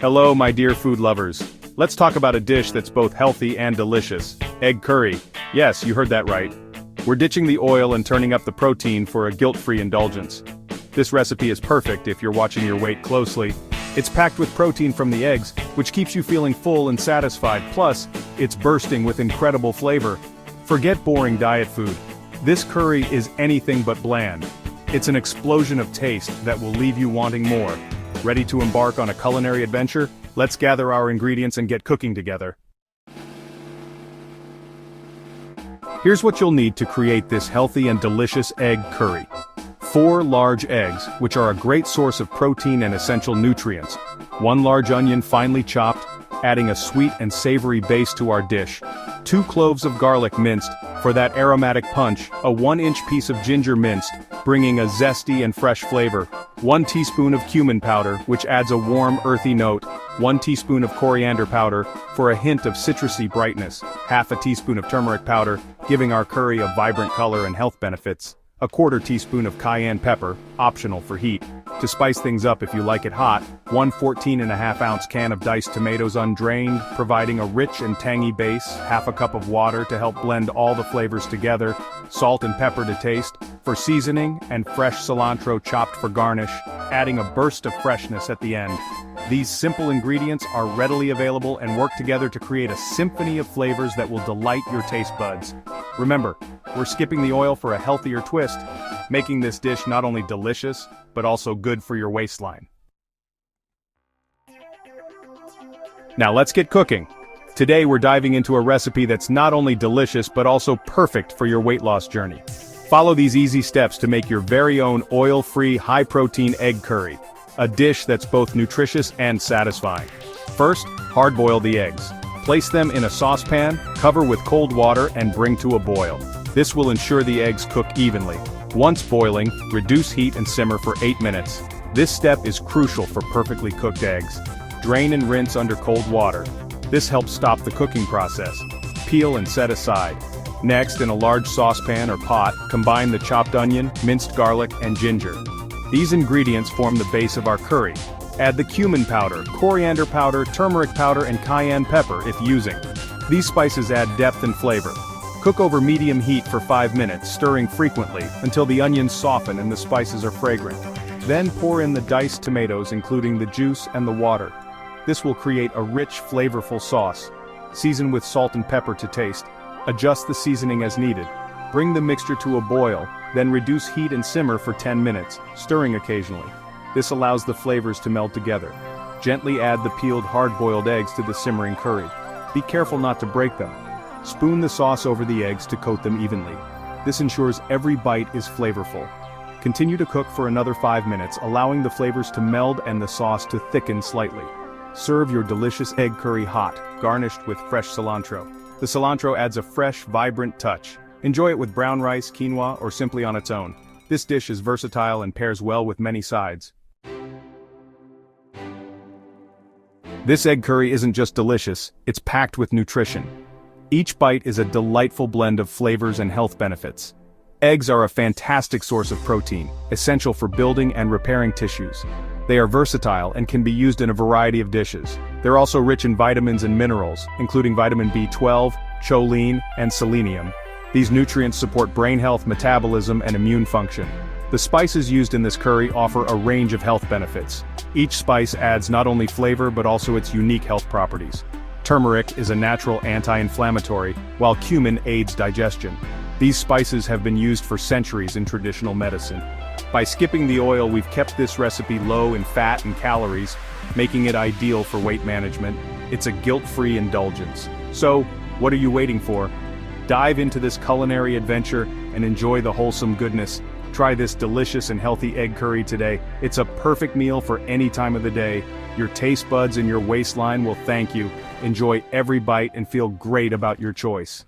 Hello, my dear food lovers. Let's talk about a dish that's both healthy and delicious. Egg curry. Yes, you heard that right. We're ditching the oil and turning up the protein for a guilt-free indulgence. This recipe is perfect if you're watching your weight closely. It's packed with protein from the eggs, which keeps you feeling full and satisfied, plus, it's bursting with incredible flavor. Forget boring diet food. This curry is anything but bland. It's an explosion of taste that will leave you wanting more. Ready to embark on a culinary adventure? Let's gather our ingredients and get cooking together. Here's what you'll need to create this healthy and delicious egg curry. 4 large eggs, which are a great source of protein and essential nutrients. 1 large onion finely chopped, adding a sweet and savory base to our dish. 2 cloves of garlic minced, for that aromatic punch. A 1-inch piece of ginger minced, bringing a zesty and fresh flavor. 1 teaspoon of cumin powder, which adds a warm, earthy note. 1 teaspoon of coriander powder, for a hint of citrusy brightness. Half a teaspoon of turmeric powder, giving our curry a vibrant color and health benefits. A 1/4 teaspoon of cayenne pepper, optional for heat. To spice things up if you like it hot, 1 14.5-ounce can of diced tomatoes undrained, providing a rich and tangy base, half a cup of water to help blend all the flavors together, salt and pepper to taste, for seasoning, and fresh cilantro chopped for garnish, adding a burst of freshness at the end. These simple ingredients are readily available and work together to create a symphony of flavors that will delight your taste buds. Remember, we're skipping the oil for a healthier twist, making this dish not only delicious, but also good for your waistline. Now let's get cooking. Today we're diving into a recipe that's not only delicious but also perfect for your weight loss journey. Follow these easy steps to make your very own oil-free, high-protein egg curry, a dish that's both nutritious and satisfying. First, hard-boil the eggs. Place them in a saucepan, cover with cold water and bring to a boil. This will ensure the eggs cook evenly. Once boiling, reduce heat and simmer for 8 minutes. This step is crucial for perfectly cooked eggs. Drain and rinse under cold water. This helps stop the cooking process. Peel and set aside. Next, in a large saucepan or pot, combine the chopped onion, minced garlic, and ginger. These ingredients form the base of our curry. Add the cumin powder, coriander powder, turmeric powder, and cayenne pepper if using. These spices add depth and flavor. Cook over medium heat for 5 minutes, stirring frequently, until the onions soften and the spices are fragrant. Then pour in the diced tomatoes, including the juice and the water. This will create a rich, flavorful sauce. Season with salt and pepper to taste. Adjust the seasoning as needed. Bring the mixture to a boil, then reduce heat and simmer for 10 minutes, stirring occasionally. This allows the flavors to meld together. Gently add the peeled hard-boiled eggs to the simmering curry. Be careful not to break them. Spoon the sauce over the eggs to coat them evenly. This ensures every bite is flavorful. Continue to cook for another 5 minutes, allowing the flavors to meld and the sauce to thicken slightly. Serve your delicious egg curry hot, garnished with fresh cilantro. The cilantro adds a fresh, vibrant touch. Enjoy it with brown rice, quinoa, or simply on its own. This dish is versatile and pairs well with many sides. This egg curry isn't just delicious, it's packed with nutrition. Each bite is a delightful blend of flavors and health benefits. Eggs are a fantastic source of protein, essential for building and repairing tissues. They are versatile and can be used in a variety of dishes. They're also rich in vitamins and minerals, including vitamin B12, choline, and selenium. These nutrients support brain health, metabolism, and immune function. The spices used in this curry offer a range of health benefits. Each spice adds not only flavor but also its unique health properties. Turmeric is a natural anti-inflammatory, while cumin aids digestion. These spices have been used for centuries in traditional medicine. By skipping the oil, we've kept this recipe low in fat and calories, making it ideal for weight management. It's a guilt-free indulgence. So, what are you waiting for? Dive into this culinary adventure and enjoy the wholesome goodness. Try this delicious and healthy egg curry today. It's a perfect meal for any time of the day. Your taste buds and your waistline will thank you. Enjoy every bite and feel great about your choice.